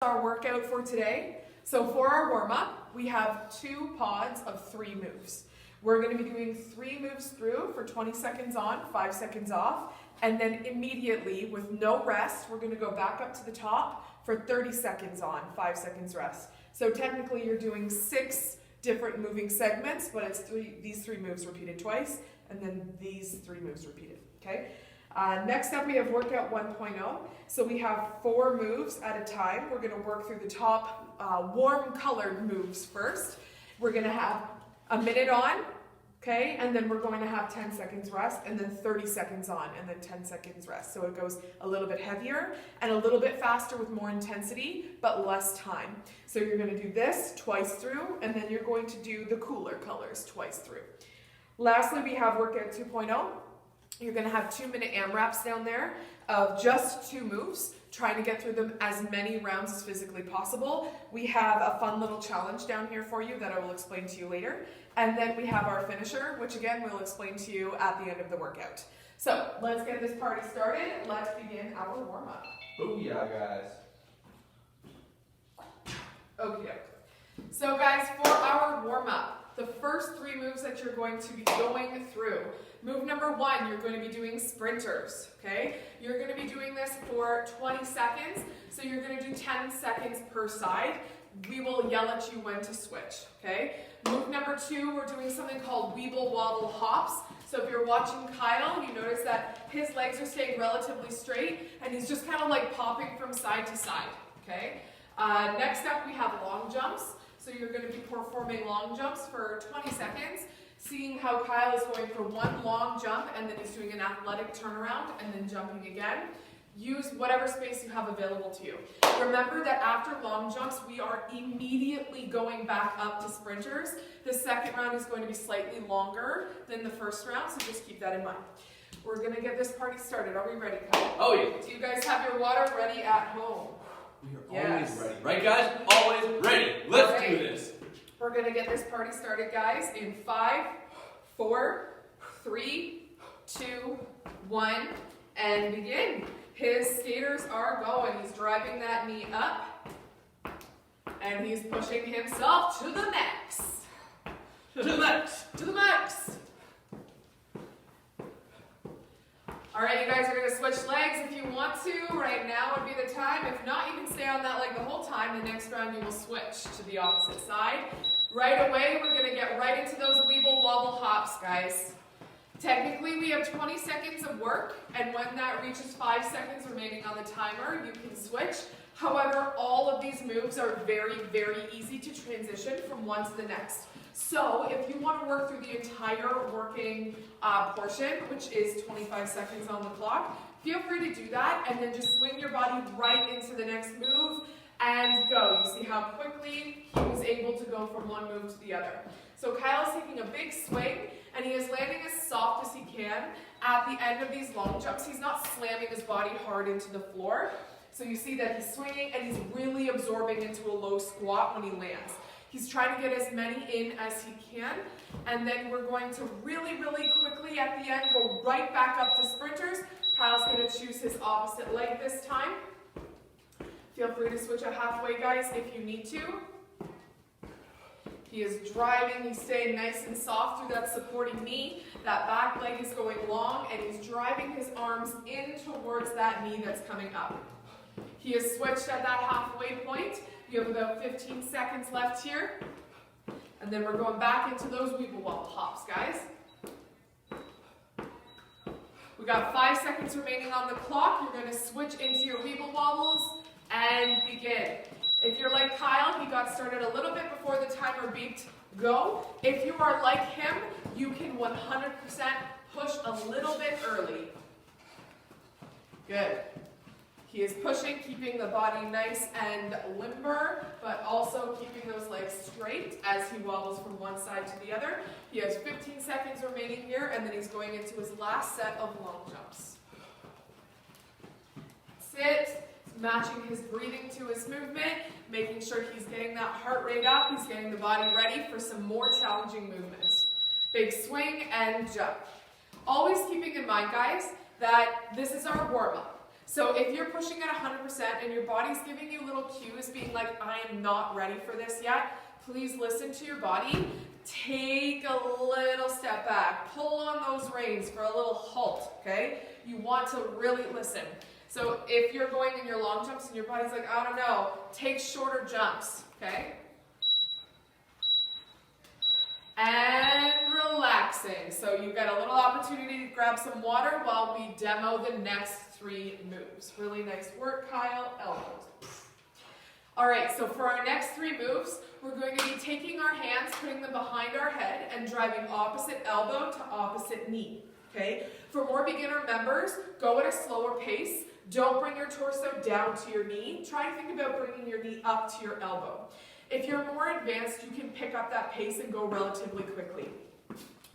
Our workout for today. So for our warm-up, we have 2 pods of 3 moves. We're going to be doing 3 moves through for 20 seconds on, 5 seconds off, and then immediately, with no rest, we're going to go back up to the top for 30 seconds on, 5 seconds rest. So technically you're doing 6 different moving segments, but it's these 3 moves repeated twice, and then these 3 moves repeated, okay? Next up we have workout 1.0. So we have 4 moves at a time. We're going to work through the top warm colored moves first. We're going to have a minute on, okay, and then we're going to have 10 seconds rest, and then 30 seconds on, and then 10 seconds rest. So it goes a little bit heavier and a little bit faster with more intensity, but less time. So you're going to do this twice through, and then you're going to do the cooler colors twice through. Lastly, we have workout 2.0. You're going to have 2-minute AMRAPs down there of just 2 moves, trying to get through them as many rounds as physically possible. We have a fun little challenge down here for you that I will explain to you later. And then we have our finisher, which again we'll explain to you at the end of the workout. So let's get this party started. Let's begin our warm-up. Booyah, guys. Okay. So guys, for our warm-up, the first 3 moves that you're going to be going through. Move number 1, you're going to be doing sprinters, okay? You're going to be doing this for 20 seconds, so you're going to do 10 seconds per side. We will yell at you when to switch, okay? Move number 2, we're doing something called weeble wobble hops. So if you're watching Kyle, you notice that his legs are staying relatively straight, and he's just kind of like popping from side to side, okay? Next up, we have long jumps. So you're going to be performing long jumps for 20 seconds, seeing how Kyle is going for 1 long jump, and then he's doing an athletic turnaround, and then jumping again. Use whatever space you have available to you. Remember that after long jumps, we are immediately going back up to sprinters. The second round is going to be slightly longer than the first round, so just keep that in mind. We're going to get this party started. Are we ready, Kyle? Oh yeah. Do you guys have your water ready at home? We are always ready. Right, guys? Always ready. Let's do this. We're going to get this party started, guys, in 5, 4, 3, 2, 1, and begin. His skaters are going. He's driving that knee up, and he's pushing himself to the max. To the max. To the max. All right, you guys are going to switch legs if you want to. Right now would be the time. If not, you can stay on that leg the whole time. The next round you will switch to the opposite side. Right away, we're going to get right into those weeble wobble hops, guys. Technically, we have 20 seconds of work, and when that reaches 5 seconds remaining on the timer, you can switch. However, all of these moves are very, very easy to transition from one to the next. So if you want to work through the entire working portion, which is 25 seconds on the clock, feel free to do that, and then just swing your body right into the next move and go. You see how quickly he was able to go from one move to the other. So Kyle's taking a big swing, and he is landing as soft as he can at the end of these long jumps. He's not slamming his body hard into the floor. So you see that he's swinging, and he's really absorbing into a low squat when he lands. He's trying to get as many in as he can, and then we're going to really, really quickly at the end go right back up to sprinters. Kyle's going to choose his opposite leg this time. Feel free to switch it halfway, guys, if you need to. He is driving, he's staying nice and soft through that supporting knee. That back leg is going long, and he's driving his arms in towards that knee that's coming up. He has switched at that halfway point. You have about 15 seconds left here. And then we're going back into those weeble wobble hops, guys. We got 5 seconds remaining on the clock. You're going to switch into your weeble wobbles and begin. If you're like Kyle, he got started a little bit before the timer beeped. Go. If you are like him, you can 100% push a little bit early. Good. He is pushing, keeping the body nice and limber, but also keeping those legs straight as he wobbles from one side to the other. He has 15 seconds remaining here, and then he's going into his last set of long jumps. Sit. Matching his breathing to his movement, making sure he's getting that heart rate up. He's getting the body ready for some more challenging movements. Big swing and jump. Always keeping in mind, guys, that this is our warm-up. So if you're pushing at 100% and your body's giving you little cues being like, I am not ready for this yet, please listen to your body. Take a little step back. Pull on those reins for a little halt, okay? You want to really listen. So if you're going in your long jumps and your body's like, I don't know, take shorter jumps, okay? And relaxing. So you've got a little opportunity to grab some water while we demo the next 3 moves. Really nice work, Kyle. Elbows. All right, so for our next 3 moves, we're going to be taking our hands, putting them behind our head, and driving opposite elbow to opposite knee, okay? For more beginner members, go at a slower pace. Don't bring your torso down to your knee. Try to think about bringing your knee up to your elbow. If you're more advanced, you can pick up that pace and go relatively quickly.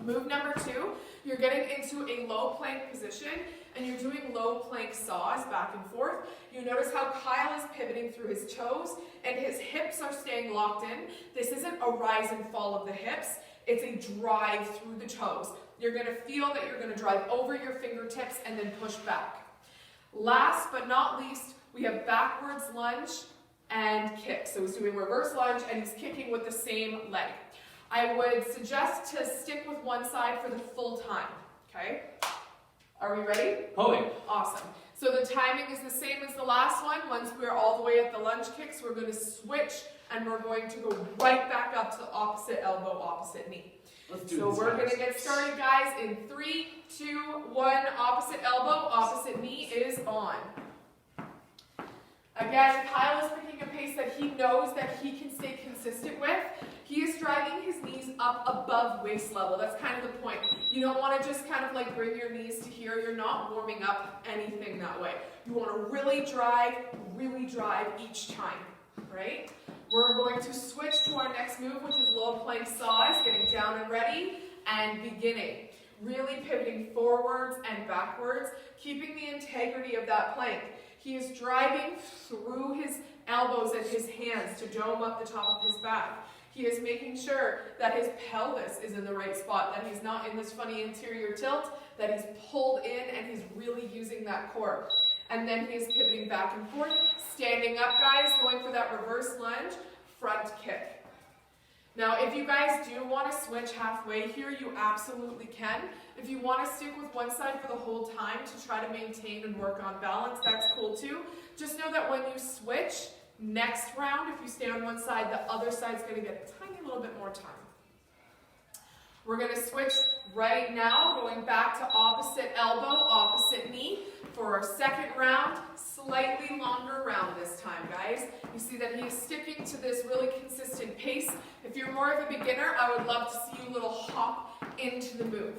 Move number 2, you're getting into a low plank position and you're doing low plank saws back and forth. You notice how Kyle is pivoting through his toes and his hips are staying locked in. This isn't a rise and fall of the hips, it's a drive through the toes. You're going to feel that you're going to drive over your fingertips and then push back. Last but not least, we have backwards lunge and kick. So he's doing reverse lunge and he's kicking with the same leg. I would suggest to stick with one side for the full time, okay? Are we ready? Holy. Awesome. So the timing is the same as the last one. Once we're all the way at the lunge kicks, we're going to switch and we're going to go right back up to the opposite elbow, opposite knee. Let's do so this, we're guys. going to get started, guys, in 3, 2, 1. Opposite elbow, opposite knee is on. Again, Kyle is picking a pace that he knows that he can stay consistent with. He is driving his knees up above waist level. That's kind of the point. You don't want to just kind of like bring your knees to here. You're not warming up anything that way. You want to really drive each time, right? We're going to switch to our next move, which is low plank saws, getting down and ready, and beginning. Really pivoting forwards and backwards, keeping the integrity of that plank. He is driving through his elbows and his hands to dome up the top of his back. He is making sure that his pelvis is in the right spot, that he's not in this funny interior tilt, that he's pulled in and he's really using that core. And then he is pivoting back and forth, standing up, guys, going for that reverse lunge, front kick. Now, if you guys do want to switch halfway here, you absolutely can. If you want to stick with one side for the whole time to try to maintain and work on balance, that's cool too. Just know that when you switch, next round, if you stay on one side, the other side's going to get a tiny little bit more time. We're going to switch right now, going back to opposite elbow, opposite knee. For our second round, slightly longer round this time, guys. You see that he is sticking to this really consistent pace. If you're more of a beginner, I would love to see you a little hop into the move.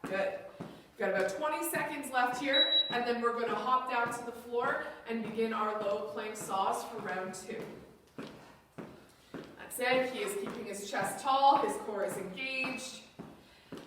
Good. We've got about 20 seconds left here, and then we're going to hop down to the floor and begin our low plank saws for round 2. That's it. He is keeping his chest tall, his core is engaged.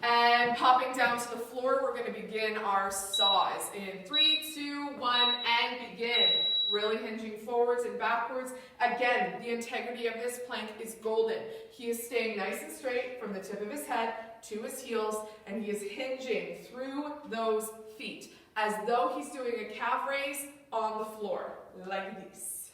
And popping down to the floor, we're going to begin our saws. In 3, 2, 1, and begin. Really hinging forwards and backwards. Again, the integrity of this plank is golden. He is staying nice and straight from the tip of his head to his heels, and he is hinging through those feet as though he's doing a calf raise on the floor, like this.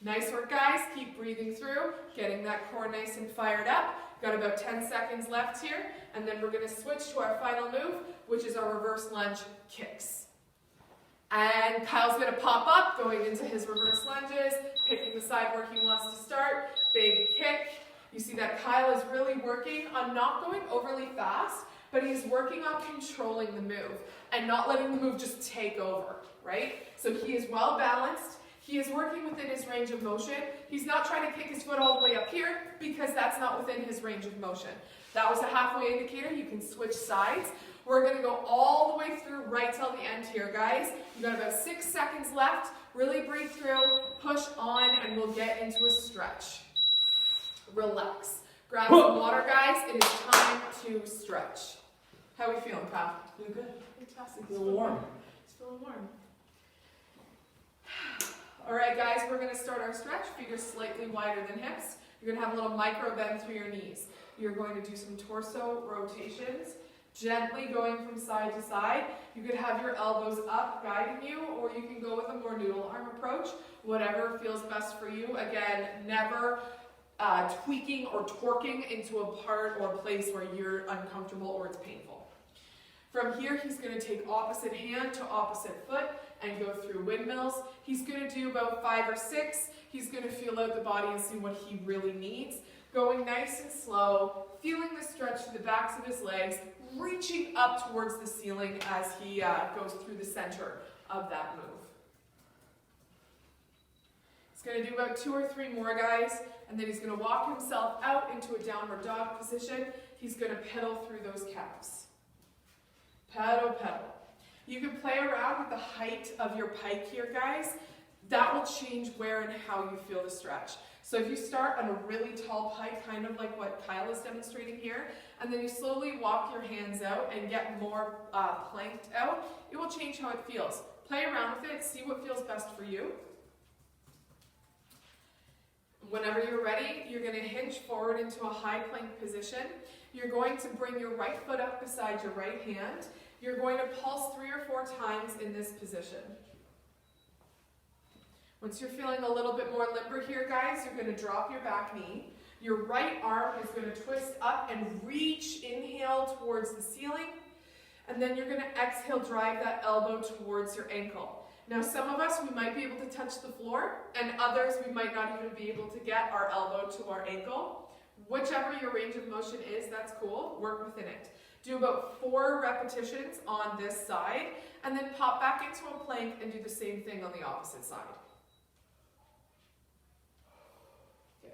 Nice work, guys. Keep breathing through, getting that core nice and fired up. Got about 10 seconds left here, and then we're going to switch to our final move, which is our reverse lunge kicks. And Kyle's going to pop up, going into his reverse lunges, picking the side where he wants to start. Big kick. You see that Kyle is really working on not going overly fast, but he's working on controlling the move and not letting the move just take over, right? So he is well balanced. He is working within his range of motion. He's not trying to kick his foot all the way up here because that's not within his range of motion. That was a halfway indicator. You can switch sides. We're going to go all the way through right till the end here, guys. You've got about 6 seconds left. Really breathe through, push on, and we'll get into a stretch. Relax. Grab some water, guys. It is time to stretch. How are we feeling, Kyle? Feeling good. Fantastic. Feeling warm. It's feeling warm. All right, guys, we're going to start our stretch. Feet are slightly wider than hips. You're going to have a little micro bend through your knees. You're going to do some torso rotations. Gently going from side to side. You could have your elbows up guiding you, or you can go with a more noodle arm approach, whatever feels best for you. Again, never tweaking or torquing into a part or a place where you're uncomfortable or it's painful. From here, he's going to take opposite hand to opposite foot and go through windmills. He's going to do about 5 or 6. He's going to feel out the body and see what he really needs. Going nice and slow, feeling the stretch to the backs of his legs, reaching up towards the ceiling as he goes through the center of that move. He's going to do about 2 or 3 more, guys, and then he's going to walk himself out into a downward dog position. He's going to pedal through those calves. Pedal, pedal. You can play around with the height of your pike here, guys. That will change where and how you feel the stretch. So if you start on a really tall pike, kind of like what Kyle is demonstrating here, and then you slowly walk your hands out and get more planked out, it will change how it feels. Play around with it, see what feels best for you. Whenever you're ready, you're going to hinge forward into a high plank position. You're going to bring your right foot up beside your right hand. You're going to pulse 3 or 4 times in this position. Once you're feeling a little bit more limber here, guys, you're going to drop your back knee. Your right arm is going to twist up and reach, inhale towards the ceiling. And then you're going to exhale, drive that elbow towards your ankle. Now, some of us, we might be able to touch the floor, and others, we might not even be able to get our elbow to our ankle. Whichever your range of motion is, that's cool. Work within it. Do about 4 repetitions on this side, and then pop back into a plank and do the same thing on the opposite side. Good.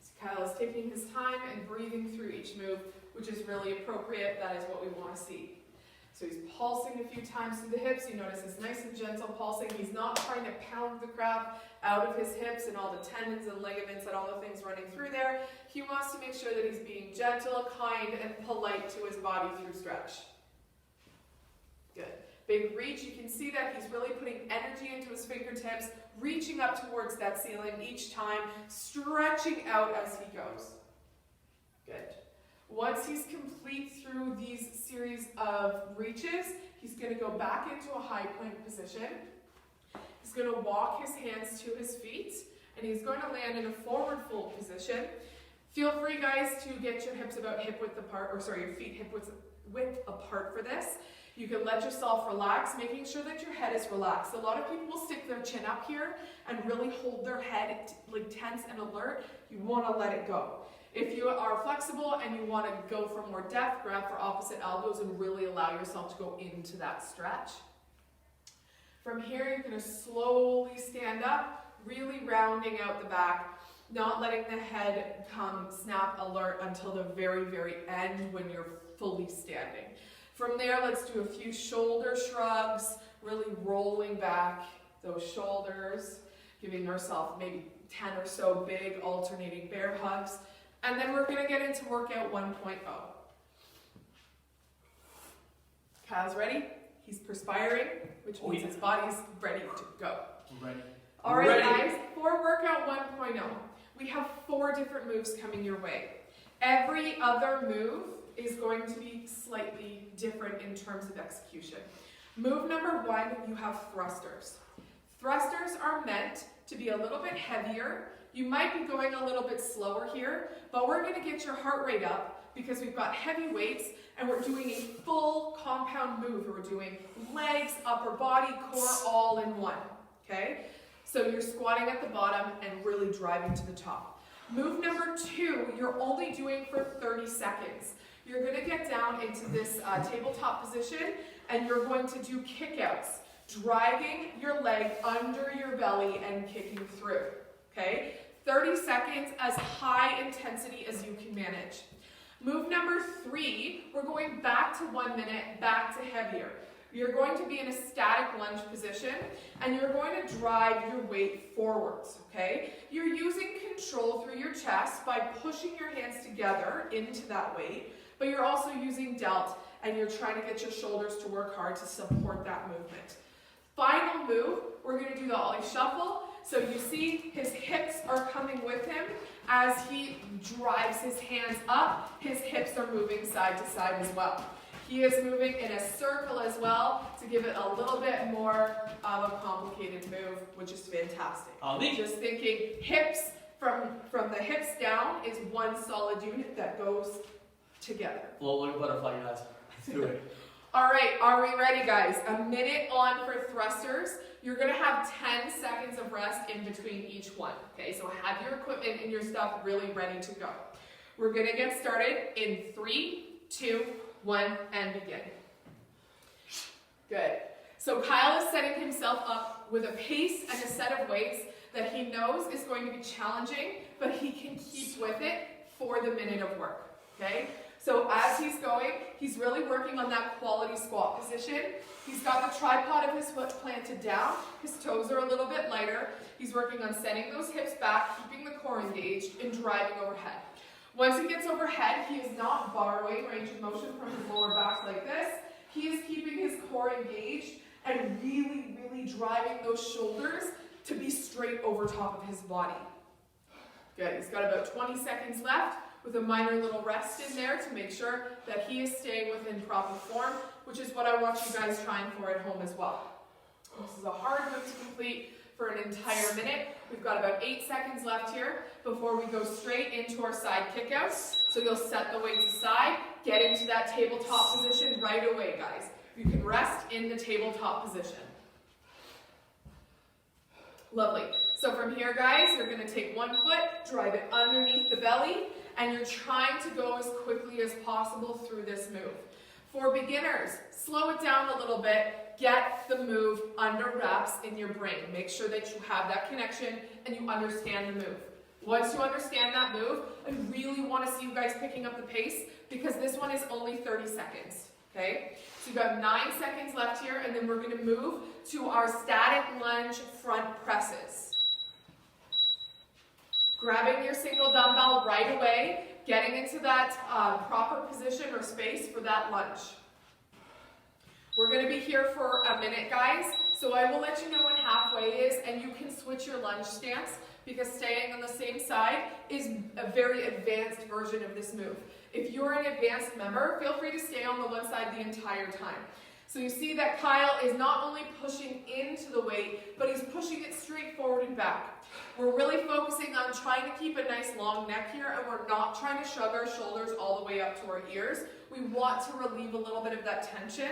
So Kyle is taking his time and breathing through each move, which is really appropriate. That is what we want to see. So he's pulsing a few times through the hips. You notice it's nice and gentle pulsing. He's not trying to pound the crap out of his hips and all the tendons and ligaments and all the things running through there. He wants to make sure that he's being gentle, kind, and polite to his body through stretch. Good. Big reach. You can see that he's really putting energy into his fingertips, reaching up towards that ceiling each time, stretching out as he goes. Good. Once he's complete through these series of reaches, he's going to go back into a high plank position. He's going to walk his hands to his feet, and he's going to land in a forward fold position. Feel free, guys, to get your hips about hip width apart, your feet hip width apart for this. You can let yourself relax, making sure that your head is relaxed. A lot of people will stick their chin up here and really hold their head like tense and alert. You want to let it go. If you are flexible and you want to go for more depth, grab for opposite elbows and really allow yourself to go into that stretch. From here, you're going to slowly stand up, really rounding out the back, not letting the head come snap alert until the very, very end when you're fully standing. From there, let's do a few shoulder shrugs, really rolling back those shoulders, giving ourselves maybe 10 or so big alternating bear hugs. And then we're going to get into workout 1.0. Kyle's ready. He's perspiring, which means his body's ready to go. Ready. All right, guys, for workout 1.0, we have 4 different moves coming your way. Every other move is going to be slightly different in terms of execution. Move number 1, you have thrusters. Thrusters are meant to be a little bit heavier. You might be going a little bit slower here, but we're going to get your heart rate up because we've got heavy weights and we're doing a full compound move. We're doing legs, upper body, core all in one, okay? So you're squatting at the bottom and really driving to the top. Move number 2, you're only doing for 30 seconds. You're going to get down into this tabletop position and you're going to do kickouts, driving your leg under your belly and kicking through, okay? 30 seconds, as high intensity as you can manage. Move number 3, we're going back to 1 minute, back to heavier. You're going to be in a static lunge position and you're going to drive your weight forwards, okay? You're using control through your chest by pushing your hands together into that weight, but you're also using delt and you're trying to get your shoulders to work hard to support that movement. Final move, we're going to do the ollie shuffle. So you see his hips are coming with him as he drives his hands up. His hips are moving side to side as well. He is moving in a circle as well to give it a little bit more of a complicated move, which is fantastic. Just thinking hips, from the hips down is one solid unit that goes together. Float like a butterfly, guys. Let's do it. All right, are we ready, guys? A minute on for thrusters. You're gonna have 10 seconds of rest in between each one. Okay, so have your equipment and your stuff really ready to go. We're gonna get started in 3, 2, 1, and begin. Good. So Kyle is setting himself up with a pace and a set of weights that he knows is going to be challenging, but he can keep with it for the minute of work, okay? So as he's going, he's really working on that quality squat position. He's got the tripod of his foot planted down. His toes are a little bit lighter. He's working on setting those hips back, keeping the core engaged, and driving overhead. Once he gets overhead, he is not borrowing range of motion from his lower back like this. He is keeping his core engaged and really, really driving those shoulders to be straight over top of his body. Good, he's got about 20 seconds left with a minor little rest in there to make sure that he is staying within proper form, which is what I want you guys trying for at home as well. This is a hard move to complete for an entire minute. We've got about 8 seconds left here before we go straight into our side kickouts. So you'll set the weights aside, get into that tabletop position right away, guys. You can rest in the tabletop position. Lovely. So from here, guys, you're going to take one foot, drive it underneath the belly, and you're trying to go as quickly as possible through this move. For beginners, slow it down a little bit. Get the move under wraps in your brain. Make sure that you have that connection and you understand the move. Once you understand that move, I really want to see you guys picking up the pace because this one is only 30 seconds. Okay? So you've got 9 seconds left here, and then we're going to move to our static lunge front presses. Grabbing your single dumbbell right away, getting into that proper position or space for that lunge. We're going to be here for a minute, guys, so I will let you know when halfway is, and you can switch your lunge stance because staying on the same side is a very advanced version of this move. If you're an advanced member, feel free to stay on the one side the entire time. So you see that Kyle is not only pushing into the weight, but he's pushing it straight forward and back. We're really focusing on trying to keep a nice long neck here, and we're not trying to shrug our shoulders all the way up to our ears. We want to relieve a little bit of that tension,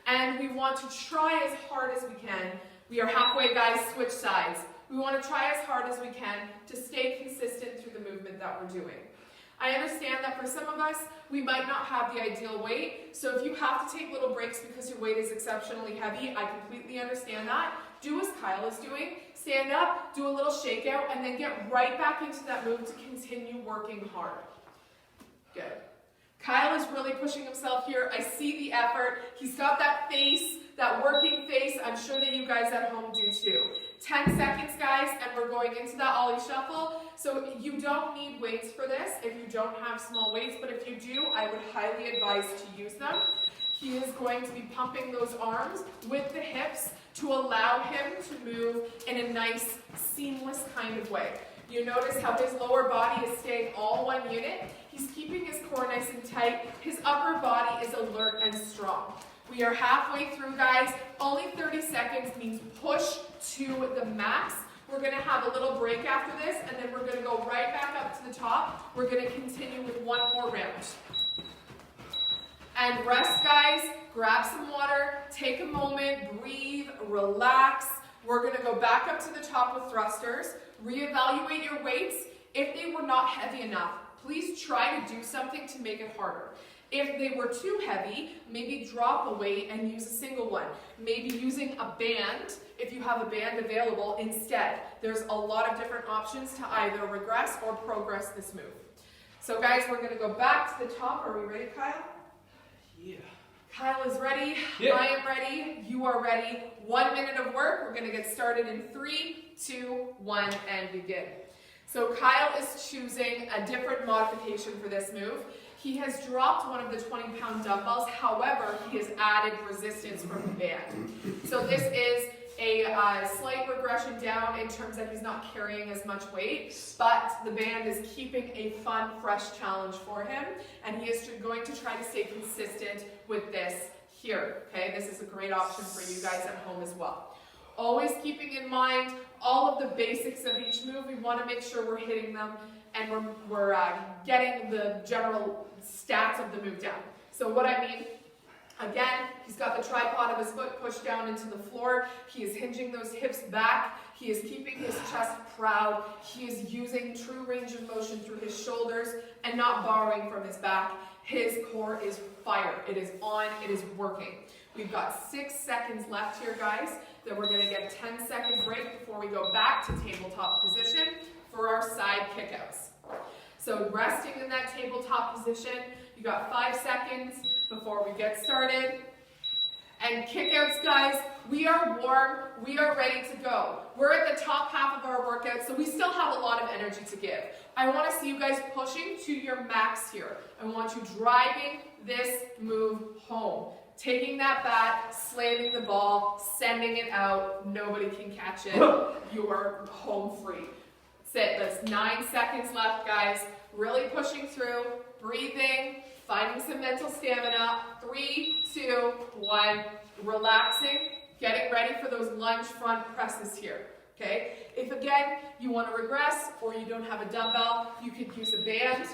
and we want to try as hard as we can. We are halfway, guys, switch sides. We want to try as hard as we can to stay consistent through the movement that we're doing. I understand that for some of us, we might not have the ideal weight, so if you have to take little breaks because your weight is exceptionally heavy, I completely understand that. Do as Kyle is doing, stand up, do a little shakeout, and then get right back into that move to continue working hard. Good. Kyle is really pushing himself here. I see the effort. He's got that face, that working face. I'm sure that you guys at home do too. 10 seconds, guys, and we're going into that ollie shuffle. So you don't need weights for this if you don't have small weights, but if you do, I would highly advise to use them. He is going to be pumping those arms with the hips to allow him to move in a nice, seamless kind of way. You notice how his lower body is staying all one unit. He's keeping his core nice and tight. His upper body is alert and strong. We are halfway through, guys. Only 30 seconds means push to the max. We're going to have a little break after this, and then we're going to go right back up to the top. We're going to continue with one more round. And rest, guys. Grab some water. Take a moment. Breathe. Relax. We're going to go back up to the top with thrusters. Reevaluate your weights. If they were not heavy enough, please try to do something to make it harder. If they were too heavy, maybe drop a weight and use a single one. Maybe using a band, if you have a band available, instead. There's a lot of different options to either regress or progress this move. So guys, we're going to go back to the top. Are we ready, Kyle? Yeah. Kyle is ready. Yeah. I am ready. You are ready. 1 minute of work. We're going to get started in 3, 2, 1, and begin. So Kyle is choosing a different modification for this move. He has dropped one of the 20-pound dumbbells. However, he has added resistance from the band. So this is a slight regression down in terms that he's not carrying as much weight, but the band is keeping a fun, fresh challenge for him, and he is going to try to stay consistent with this here, okay? This is a great option for you guys at home as well. Always keeping in mind all of the basics of each move. We want to make sure we're hitting them and we're getting the general stats of the move down. So what I mean, again, he's got the tripod of his foot pushed down into the floor. He is hinging those hips back. He is keeping his chest proud. He is using true range of motion through his shoulders and not borrowing from his back. His core is fire. It is on. It is working. We've got 6 seconds left here, guys. Then we're going to get a 10-second break before we go back to tabletop position for our side kickouts. So resting in that tabletop position, you got 5 seconds before we get started. And kickouts, guys, we are warm, we are ready to go. We're at the top half of our workout, so we still have a lot of energy to give. I want to see you guys pushing to your max here. I want you driving this move home. Taking that bat, slamming the ball, sending it out, nobody can catch it. You are home free. That's it, that's 9 seconds left, guys. Really pushing through, breathing, finding some mental stamina. 3, 2, 1, relaxing, getting ready for those lunge front presses here, okay? If again, you want to regress or you don't have a dumbbell, you could use a band.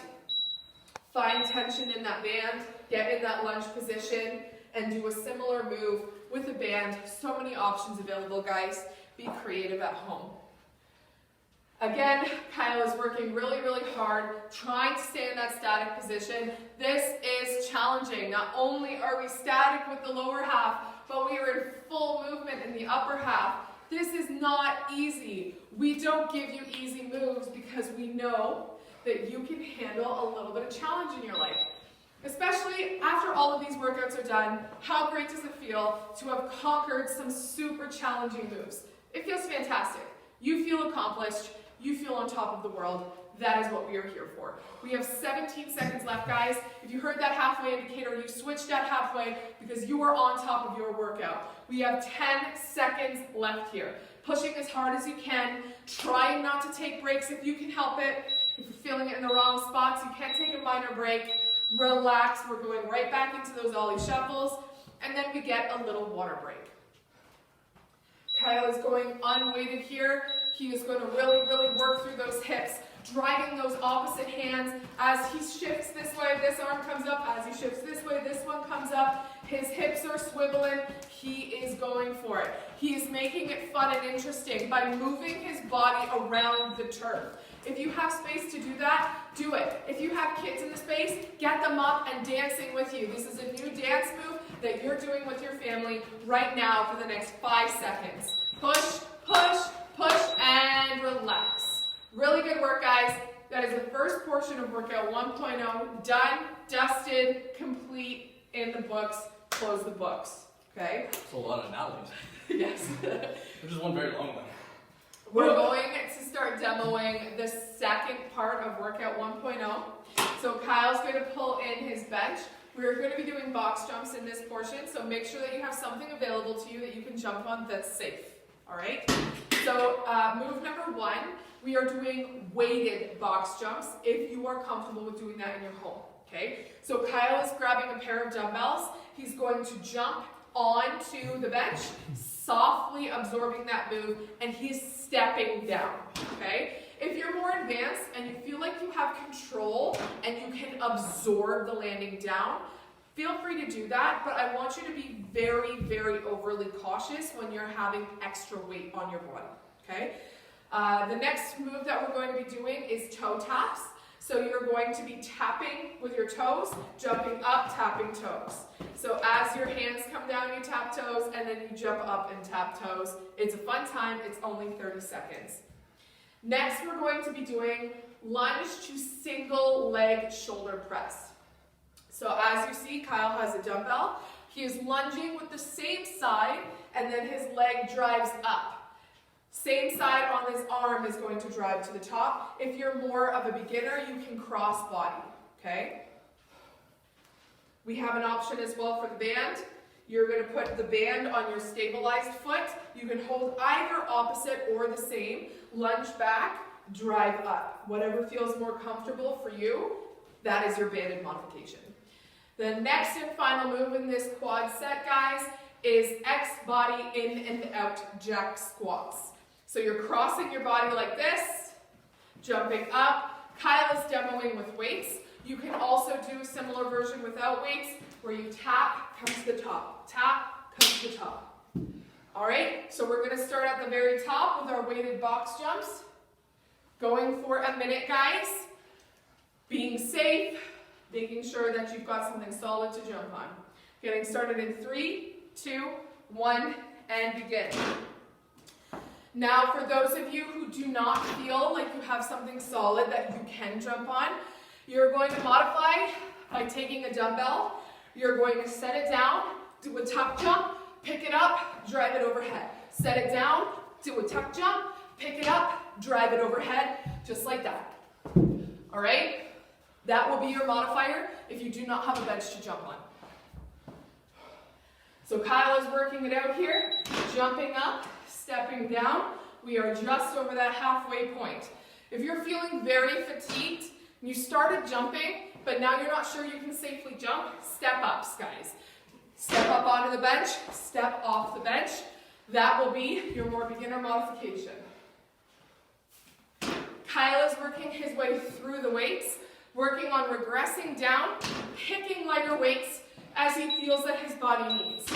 Find tension in that band, get in that lunge position, and do a similar move with a band. So many options available, guys. Be creative at home. Again, Kyle is working really, really hard, trying to stay in that static position. This is challenging. Not only are we static with the lower half, but we are in full movement in the upper half. This is not easy. We don't give you easy moves because we know that you can handle a little bit of challenge in your life. Especially after all of these workouts are done, how great does it feel to have conquered some super challenging moves? It feels fantastic. You feel accomplished. You feel on top of the world. That is what we are here for. We have 17 seconds left, guys. If you heard that halfway indicator, you switched that halfway because you are on top of your workout. We have 10 seconds left here. Pushing as hard as you can, trying not to take breaks if you can help it. If you're feeling it in the wrong spots, you can take a minor break. Relax, we're going right back into those ollie shuffles, and then we get a little water break. Kyle is going unweighted here. He is going to really, really work through those hips, driving those opposite hands. As he shifts this way, this arm comes up. As he shifts this way, this one comes up. His hips are swiveling. He is going for it. He is making it fun and interesting by moving his body around the turf. If you have space to do that, do it. If you have kids in the space, get them up and dancing with you. This is a new dance move that you're doing with your family right now for the next 5 seconds. Push, push, push, and relax. Really good work, guys. That is the first portion of workout 1.0. Done, dusted, complete, in the books. Close the books. Okay? That's a lot of analogies. Yes. There's just one very long one. We're going to start demoing the second part of workout 1.0. So Kyle's going to pull in his bench. We're going to be doing box jumps in this portion, so make sure that you have something available to you that you can jump on that's safe. All right? So move number 1, we are doing weighted box jumps if you are comfortable with doing that in your home. Okay? So Kyle is grabbing a pair of dumbbells. He's going to jump onto the bench, softly absorbing that move, and he's stepping down, okay? If you're more advanced and you feel like you have control and you can absorb the landing down, feel free to do that, but I want you to be very, very overly cautious when you're having extra weight on your body, okay? The next move that we're going to be doing is toe taps. So you're going to be tapping with your toes, jumping up, tapping toes. So as your hands come down, you tap toes, and then you jump up and tap toes. It's a fun time. It's only 30 seconds. Next, we're going to be doing lunge to single leg shoulder press. So as you see, Kyle has a dumbbell. He is lunging with the same side, and then his leg drives up. Same side on his arm is going to drive to the top. If you're more of a beginner, you can cross body, okay? We have an option as well for the band. You're going to put the band on your stabilized foot. You can hold either opposite or the same. Lunge back, drive up. Whatever feels more comfortable for you, that is your banded modification. The next and final move in this quad set, guys, is X body in and out jack squats. So you're crossing your body like this, jumping up. Kyle is demoing with weights. You can also do a similar version without weights, where you tap, come to the top. Tap, come to the top. All right, so we're going to start at the very top with our weighted box jumps. Going for a minute, guys. Being safe, making sure that you've got something solid to jump on. Getting started in 3, 2, 1, and begin. Now, for those of you who do not feel like you have something solid that you can jump on, you're going to modify by taking a dumbbell. You're going to set it down, do a tuck jump, pick it up, drive it overhead. Set it down, do a tuck jump, pick it up, drive it overhead, just like that. All right? That will be your modifier if you do not have a bench to jump on. So Kyle is working it out here, jumping up, stepping down. We are just over that halfway point. If you're feeling very fatigued, and you started jumping, but now you're not sure you can safely jump, step ups, guys. Step up onto the bench, step off the bench. That will be your more beginner modification. Kyle is working his way through the weights, working on regressing down, picking lighter weights as he feels that his body needs.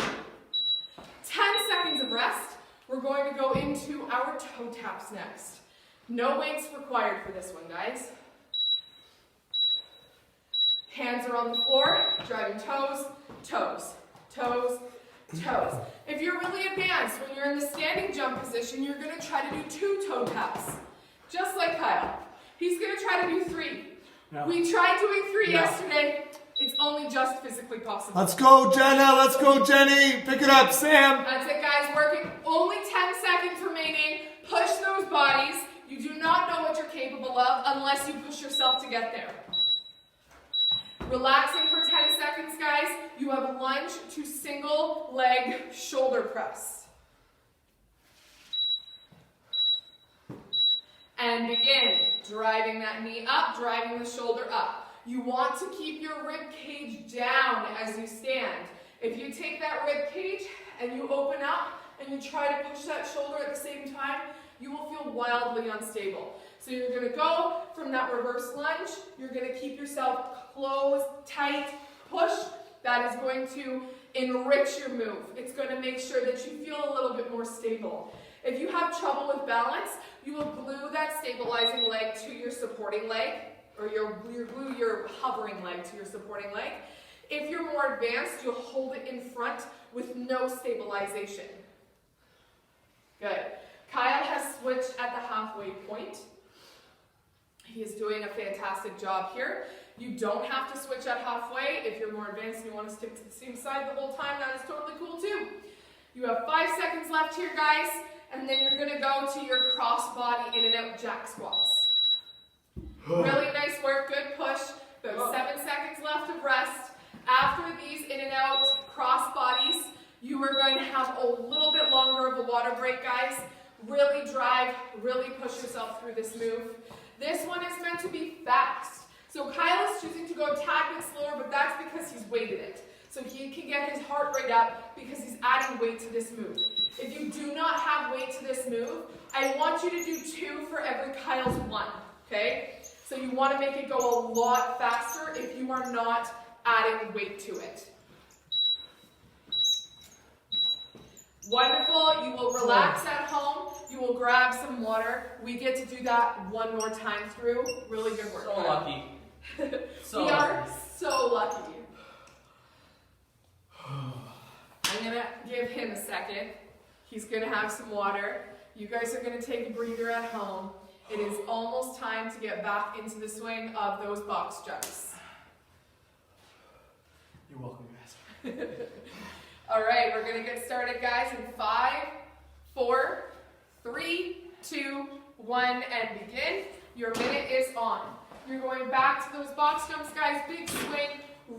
10 seconds of rest. We're going to go into our toe taps next. No weights required for this one, guys. Hands are on the floor, driving toes, toes, toes, toes. If you're really advanced, when you're in the standing jump position, you're going to try to do 2 toe taps, just like Kyle. He's going to try to do 3. No. We tried doing 3 yesterday. It's only just physically possible. Let's go, Jenna. Let's go, Jenny. Pick it up, Sam. That's it, guys. Working. Only 10 seconds remaining. Push those bodies. You do not know what you're capable of unless you push yourself to get there. Relaxing for 10 seconds, guys. You have a lunge to single leg shoulder press. And begin. Driving that knee up, driving the shoulder up. You want to keep your rib cage down as you stand. If you take that rib cage and you open up and you try to push that shoulder at the same time, you will feel wildly unstable. So you're going to go from that reverse lunge. You're going to keep yourself closed, tight, push. That is going to enrich your move. It's going to make sure that you feel a little bit more stable. If you have trouble with balance, you will glue that stabilizing leg to your supporting leg, or you'll glue your hovering leg to your supporting leg. If you're more advanced, you'll hold it in front with no stabilization. Good. Kyle has switched at the halfway point. He is doing a fantastic job here. You don't have to switch at halfway. If you're more advanced and you want to stick to the same side the whole time, that is totally cool too. You have 5 seconds left here, guys, and then you're going to go to your cross-body in and out jack squats. Really nice work, good push. About 7 seconds left of rest. After these in and out cross bodies, you are going to have a little bit longer of a water break, guys. Really drive, really push yourself through this move. This one is meant to be fast. So Kyle is choosing to go a tad bit slower, but that's because he's weighted it. So he can get his heart rate up because he's adding weight to this move. If you do not have weight to this move, I want you to do 2 for every Kyle's 1, okay? So you want to make it go a lot faster if you are not adding weight to it. Wonderful. You will relax at home. You will grab some water. We get to do that one more time through. Really good work. So lucky. We are so lucky. I'm going to give him a second. He's going to have some water. You guys are going to take a breather at home. It is almost time to get back into the swing of those box jumps. You're welcome, guys. All right, we're going to get started, guys, in 5, 4, 3, 2, 1, and begin. Your minute is on. You're going back to those box jumps, guys. Big swing,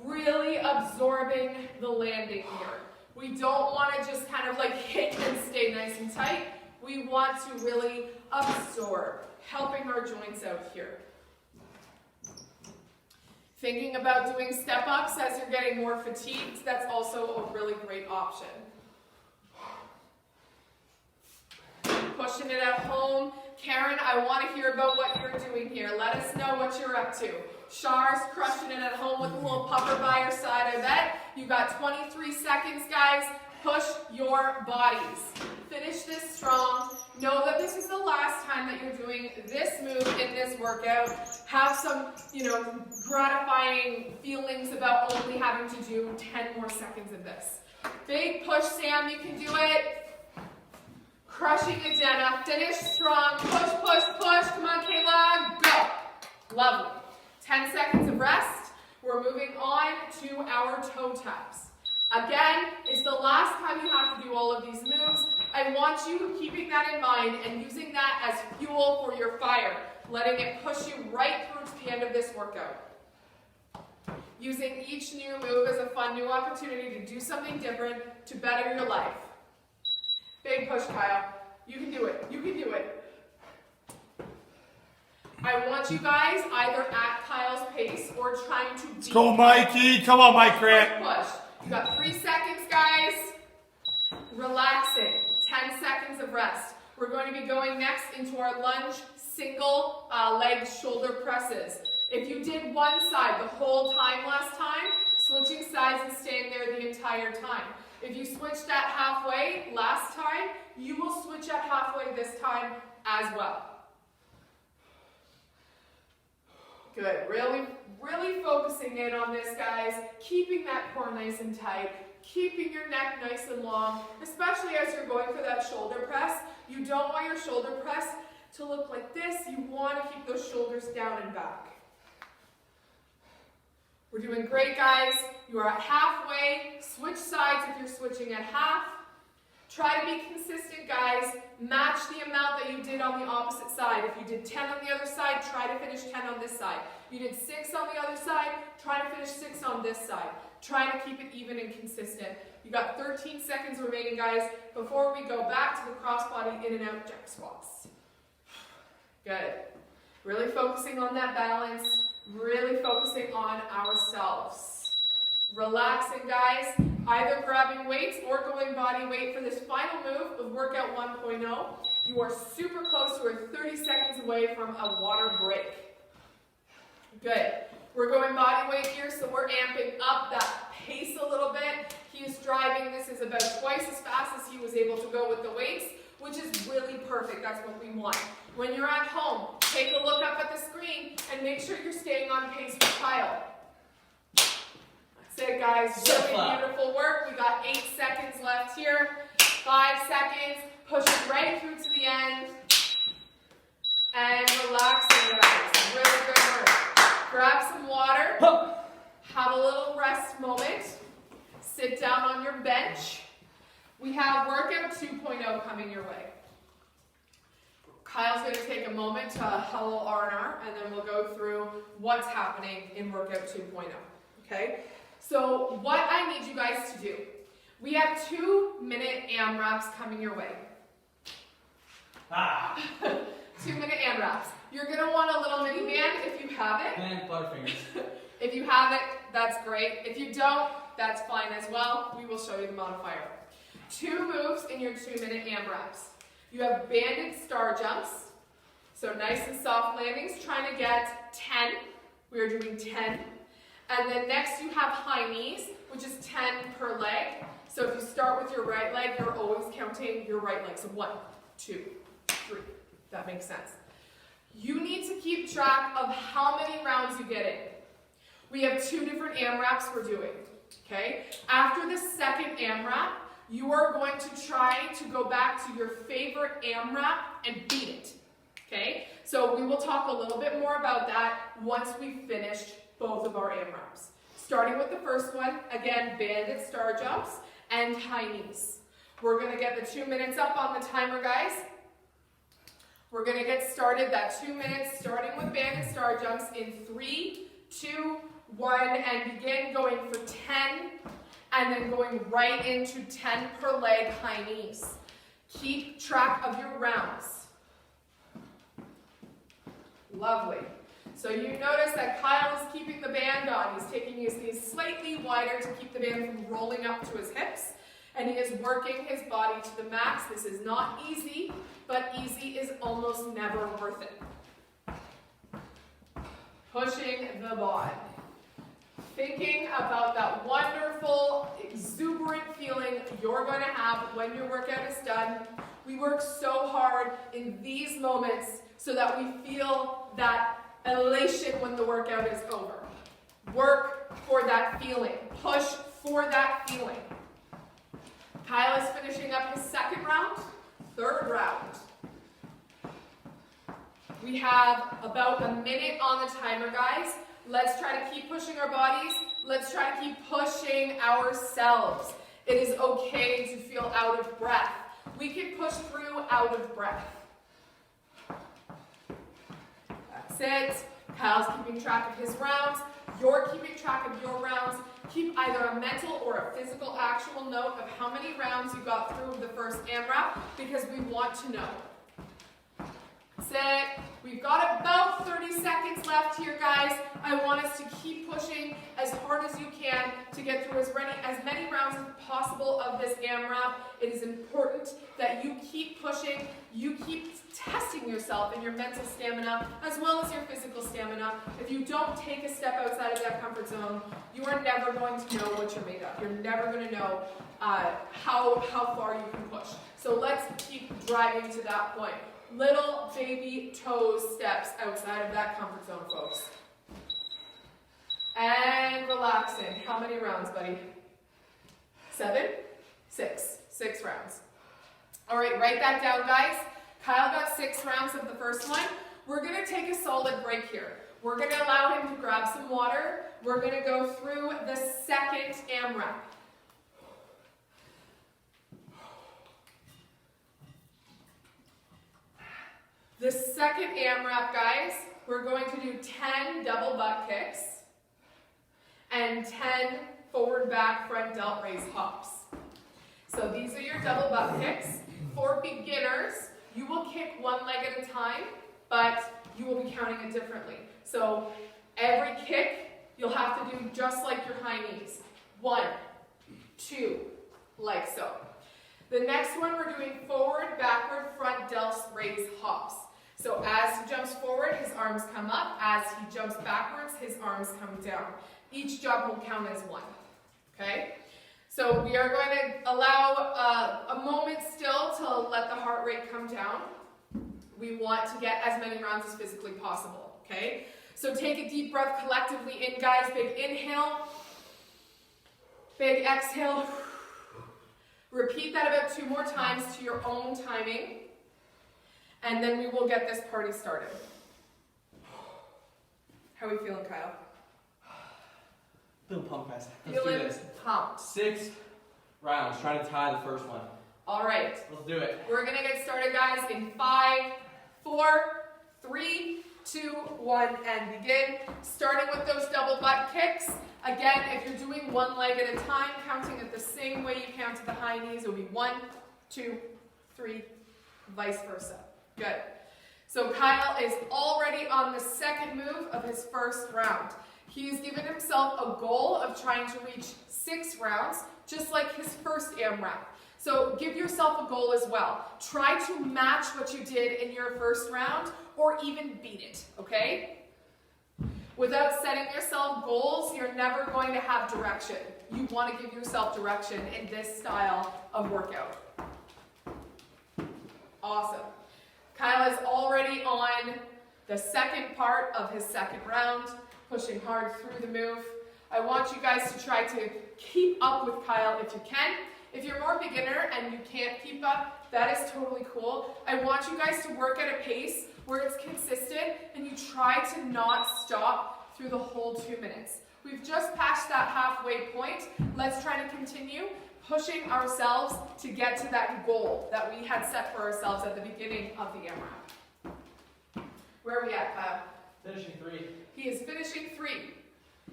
really absorbing the landing here. We don't want to just kind of like hit and stay nice and tight. We want to really absorb, helping our joints out here. Thinking about doing step-ups as you're getting more fatigued, that's also a really great option. Pushing it at home. Karen, I want to hear about what you're doing here. Let us know what you're up to. Shar's crushing it at home with a little puffer by your side, I bet. You got 23 seconds, guys. Push your bodies. Finish this strong. Know that this is the last time that you're doing this move in this workout. Have some, gratifying feelings about only having to do 10 more seconds of this. Big push, Sam. You can do it. Crushing it, Jenna. Finish strong. Push, push, push. Come on, Kayla. Go. Lovely. 10 seconds of rest. We're moving on to our toe taps. Again, it's the last time you have to do all of these moves. I want you keeping that in mind and using that as fuel for your fire, letting it push you right through to the end of this workout. Using each new move as a fun new opportunity to do something different to better your life. Big push, Kyle. You can do it. You can do it. I want you guys either at Kyle's pace or trying to beat. Let's go, Mikey. Come on, Mike Grant. Push. You got 3 seconds, guys. Relaxing. 10 seconds of rest. We're going to be going next into our lunge single leg shoulder presses. If you did one side the whole time last time, switching sides and staying there the entire time. If you switched at halfway last time, you will switch at halfway this time as well. Good. Really focusing in on this, guys. Keeping that core nice and tight. Keeping your neck nice and long, especially as you're going for that shoulder press. You don't want your shoulder press to look like this. You want to keep those shoulders down and back. We're doing great, guys. You are at halfway. Switch sides if you're switching at half. Try to be consistent, guys. Match the amount that you did on the opposite side. If you did 10 on the other side, try to finish 10 on this side. You did 6 on the other side, try to finish 6 on this side. Try to keep it even and consistent. You got 13 seconds remaining, guys, before we go back to the crossbody in and out jack squats. Good. Really focusing on that balance. Really focusing on ourselves. Relaxing, guys. Either grabbing weights or going body weight for this final move of workout 1.0. You are super close. You are 30 seconds away from a water break. Good. We're going body weight here, so we're amping up that pace a little bit. He is driving. This is about twice as fast as he was able to go with the weights, which is really perfect. That's what we want. When you're at home, take a look up at the screen and make sure you're staying on pace with Kyle. That's it, guys. Really beautiful work. We got 8 seconds left here. 5 seconds. Push it right through to the end. And relaxing, guys. Really good work. Grab some water. Have a little rest moment. Sit down on your bench. We have workout 2.0 coming your way. Kyle's going to take a moment to hello R&R, and then we'll go through what's happening in workout 2.0. Okay? So what I need you guys to do, we have 2-minute AMRAPs coming your way. 2-minute AMRAPs. You're going to want a little mini band if you have it. And butterfingers. If you have it, that's great. If you don't, that's fine as well. We will show you the modifier. 2 moves in your 2-minute AMRAPs. You have banded star jumps. So nice and soft landings, trying to get 10. We are doing 10. And then next you have high knees, which is 10 per leg. So if you start with your right leg, you're always counting your right leg. So 1, 2, 3. That makes sense. You need to keep track of how many rounds you get in. We have 2 different AMRAPs we're doing. Okay? After the second AMRAP, you are going to try to go back to your favorite AMRAP and beat it. Okay? So we will talk a little bit more about that once we've finished both of our AMRAPs. Starting with the first one, again, banded star jumps and high knees. We're going to get the 2 minutes up on the timer, guys. We're going to get started, that 2 minutes, starting with banded star jumps in 3, 2, 1, and begin going for 10. and then going right into 10 per leg high knees. Keep track of your rounds. Lovely. So you notice that Kyle is keeping the band on. He's taking his knees slightly wider to keep the band from rolling up to his hips. And he is working his body to the max. This is not easy, but easy is almost never worth it. Pushing the body. Thinking about that wonderful, exuberant feeling you're going to have when your workout is done. We work so hard in these moments so that we feel that elation when the workout is over. Work for that feeling. Push for that feeling. Kyle is finishing up his second round, third round. We have about a minute on the timer, guys. Let's try to keep pushing our bodies. Let's try to keep pushing ourselves. It is okay to feel out of breath. We can push through out of breath. That's it. Kyle's keeping track of his rounds. You're keeping track of your rounds. Keep either a mental or a physical actual note of how many rounds you got through the first AMRAP because we want to know. That's it. We've got about 30 seconds left here, guys. I want us to keep pushing as hard as you can to get through as many rounds as possible of this AMRAP. It is important that you keep pushing, you keep testing yourself in your mental stamina as well as your physical stamina. If you don't take a step outside of that comfort zone, you are never going to know what you're made of. You're never going to know how far you can push. So let's keep driving to that point. Little baby toe steps outside of that comfort zone, folks. And relaxing. How many rounds, buddy? 7? 6. 6 rounds. All right, write that down, guys. Kyle got 6 rounds of the first one. We're going to take a solid break here. We're going to allow him to grab some water. We're going to go through the second AMRAP. The second AMRAP, guys, we're going to do 10 double butt kicks and 10 forward back front delt raise hops. So these are your double butt kicks. For beginners, you will kick one leg at a time, but you will be counting it differently. So every kick, you'll have to do just like your high knees. 1, 2, like so. The next one, we're doing forward, backward, front delts raise hops. So as he jumps forward, his arms come up. As he jumps backwards, his arms come down. Each jump will count as 1. Okay? So we are going to allow a moment still to let the heart rate come down. We want to get as many rounds as physically possible. Okay? So take a deep breath collectively in, guys. Big inhale. Big exhale. Repeat that about 2 more times to your own timing. And then we will get this party started. How are we feeling, Kyle? Feeling pumped, guys. Let's do Feeling this. pumped. 6 rounds. Trying to tie the first one. All right. Let's do it. We're going to get started, guys, in 5, 4, 3, 2, 1, and begin. Starting with those double butt kicks. Again, if you're doing one leg at a time, counting it the same way you count to the high knees, it will be 1, 2, 3, vice versa. Good. So Kyle is already on the second move of his first round. He's given himself a goal of trying to reach 6 rounds, just like his first AMRAP. So give yourself a goal as well. Try to match what you did in your first round, or even beat it, okay? Without setting yourself goals, you're never going to have direction. You want to give yourself direction in this style of workout. Awesome. Kyle is already on the second part of his second round, pushing hard through the move. I want you guys to try to keep up with Kyle if you can. If you're more beginner and you can't keep up, that is totally cool. I want you guys to work at a pace where it's consistent and you try to not stop through the whole 2 minutes. We've just passed that halfway point. Let's try to continue pushing ourselves to get to that goal that we had set for ourselves at the beginning of the AMRAP. Where are we at, Kyle? Finishing 3. He is finishing 3.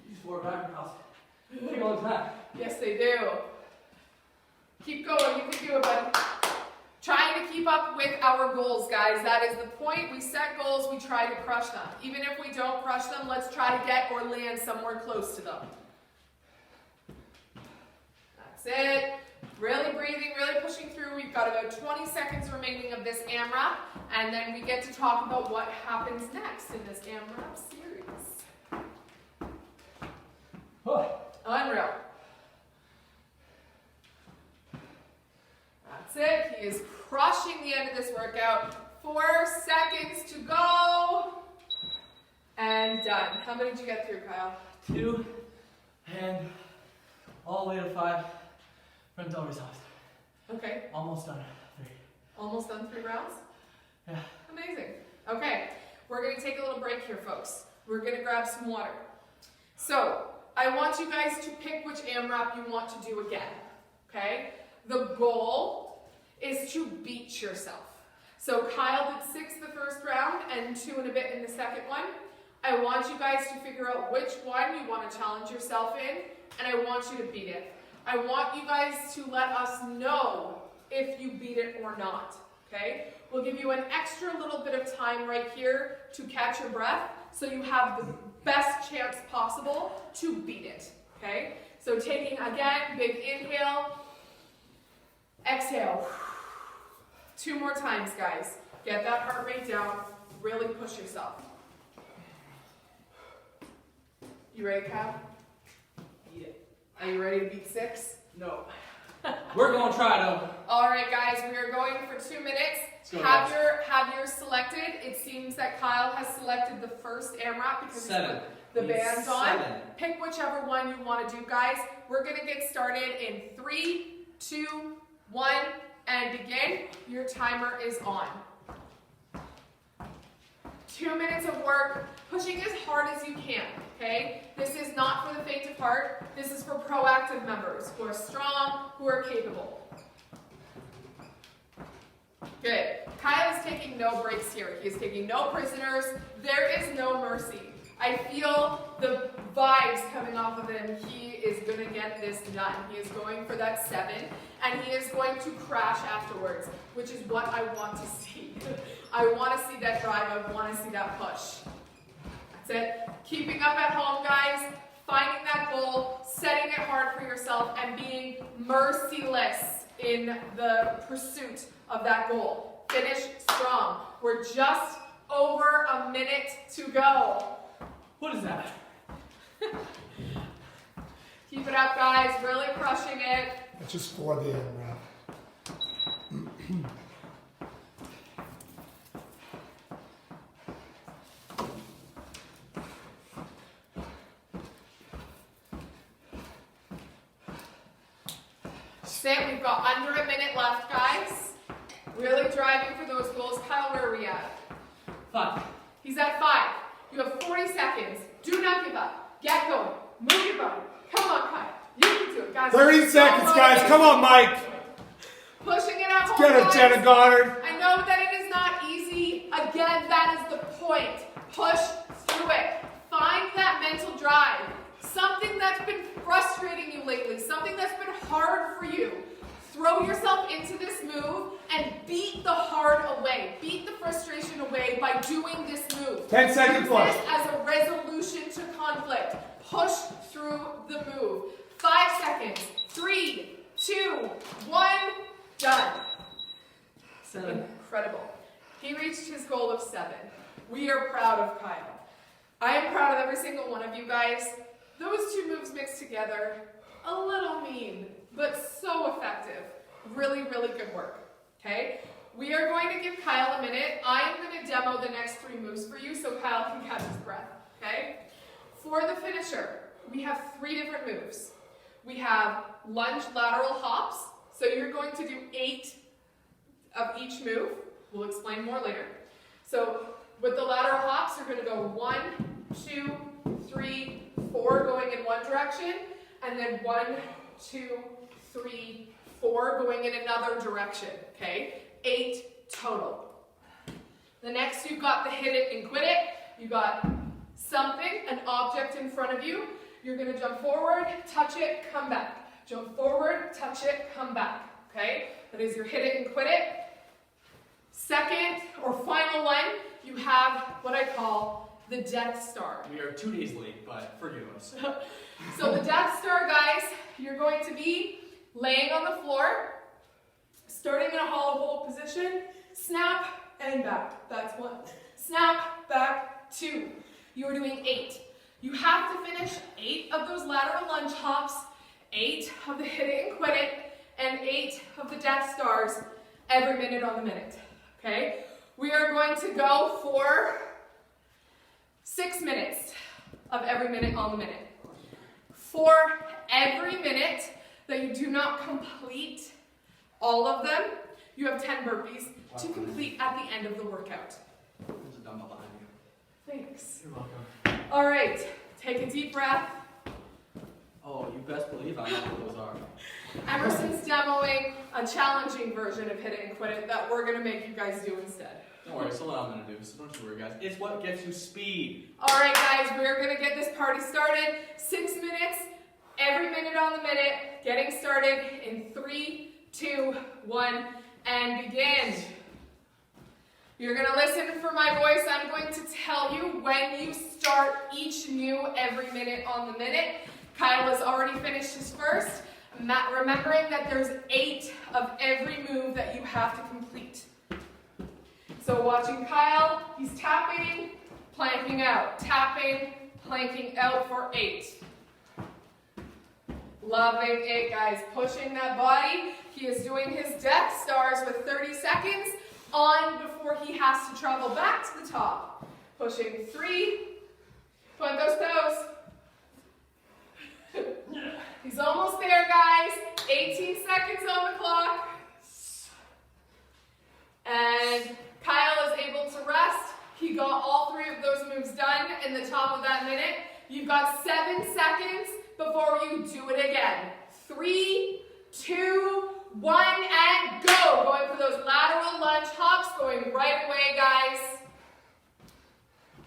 Use forward back, Kyle. Keep on time. Yes, they do. Keep going. You can do it, buddy. Trying to keep up with our goals, guys. That is the point. We set goals. We try to crush them. Even if we don't crush them, let's try to get or land somewhere close to them. That's it. Really breathing, really pushing through. We've got about 20 seconds remaining of this AMRAP, and then we get to talk about what happens next in this AMRAP series. Unreal. That's it. He is crushing the end of this workout. 4 seconds to go. And done. How many did you get through, Kyle? 2, and all the way to 5. Front over soft. Okay. Almost done. 3. Almost done 3 rounds? Yeah. Amazing. Okay. We're going to take a little break here, folks. We're going to grab some water. So, I want you guys to pick which AMRAP you want to do again. Okay? The goal is to beat yourself. So Kyle did 6 the first round and 2 and a bit in the second one. I want you guys to figure out which one you want to challenge yourself in, and I want you to beat it. I want you guys to let us know if you beat it or not, okay? We'll give you an extra little bit of time right here to catch your breath so you have the best chance possible to beat it, okay? So taking, again, big inhale, exhale. 2 more times, guys. Get that heart rate down. Really push yourself. You ready, Kyle? Yeah. Are you ready to beat 6? No. We're going to try though. All right, guys. We are going for 2 minutes. Have yours selected. It seems that Kyle has selected the first AMRAP because 7. he's put the bands on. 7. Pick whichever one you want to do, guys. We're going to get started in 3, 2, 1, and begin. Your timer is on. 2 minutes of work, pushing as hard as you can, okay? This is not for the faint of heart. This is for proactive members who are strong, who are capable. Good. Kyle is taking no breaks here. He is taking no prisoners. There is no mercy. I feel the vibes coming off of him. He is going to get this done. He is going for that 7, and he is going to crash afterwards, which is what I want to see. I want to see that drive. I want to see that push. That's it. Keeping up at home, guys. Finding that goal, setting it hard for yourself, and being merciless in the pursuit of that goal. Finish strong. We're just over a minute to go. What is that? Keep it up, guys. Really crushing it. That's just for the AMRAP. Sit. We've got under a minute left, guys. Really driving for those goals. Kyle, where are we at? 5. He's at 5. You have 40 seconds. Do not give up. Get going. Move your body. Come on, Kyle. You can do it, guys. 30 seconds, guys. Come on, Mike. Pushing it out. Get it, Jenna Goddard. I know that it is not easy. Again, that is the point. Push through it. Find that mental drive. Something that's been frustrating you lately. Something that's been hard for you. Throw yourself into this move and beat the hard away. Beat the frustration away by doing this move. 10 seconds left. Use this as a resolution to conflict. Push through the move. 5 seconds. 3, 2, 1. Done. 7. Incredible. He reached his goal of 7. We are proud of Kyle. I am proud of every single one of you guys. Those 2 moves mixed together, a little mean, but so effective. Really, really good work. Okay? We are going to give Kyle a minute. I am going to demo the next 3 moves for you so Kyle can catch his breath. Okay? For the finisher, we have 3 different moves. We have lunge lateral hops. So you're going to do 8 of each move. We'll explain more later. So with the lateral hops, you're going to go 1, 2, 3, 4 going in one direction, and then 1, 2, 3, 4 going in another direction. Okay? 8 total. The next, you've got the hit it and quit it. You got something, an object in front of you. You're going to jump forward, touch it, come back. Jump forward, touch it, come back, okay? That is your hit it and quit it. Second or final one, you have what I call the Death Star. We are 2 days late, but forgive us. So the Death Star, guys, you're going to be laying on the floor, starting in a hollow hold position, snap and back. That's 1. Snap, back, 2. You are doing 8. You have to finish 8 of those lateral lunge hops, 8 of the hit it and quit it, and 8 of the Death Stars every minute on the minute. Okay? We are going to go for 6 minutes of every minute on the minute. For every minute that you do not complete all of them, you have 10 burpees to complete at the end of the workout. There's a dumbbell behind you. Thanks. You're welcome. All right, take a deep breath. Oh, you best believe I know what those are. Emerson's demoing a challenging version of hit it and quit it that we're going to make you guys do instead. Don't worry, it's what I'm going to do, so don't you worry, guys. It's what gets you speed. All right, guys, we're going to get this party started. 6 minutes, every minute on the minute. Getting started in 3, 2, 1, and begin. You're going to listen for my voice. I'm going to tell you when you start each new every minute on the minute. Kyle has already finished his first. Remembering that there's 8 of every move that you have to complete. So watching Kyle, he's tapping, planking out, tapping, planking out for 8. Loving it, guys. Pushing that body. He is doing his Death Stars with 30 seconds on before he has to travel back to the top. Pushing 3. Point those toes. He's almost there, guys. 18 seconds on the clock. And Kyle is able to rest. He got all 3 of those moves done in the top of that minute. You've got 7 seconds before you do it again. 3, 2, 1, and go. Going for those lateral lunge hops, going right away, guys.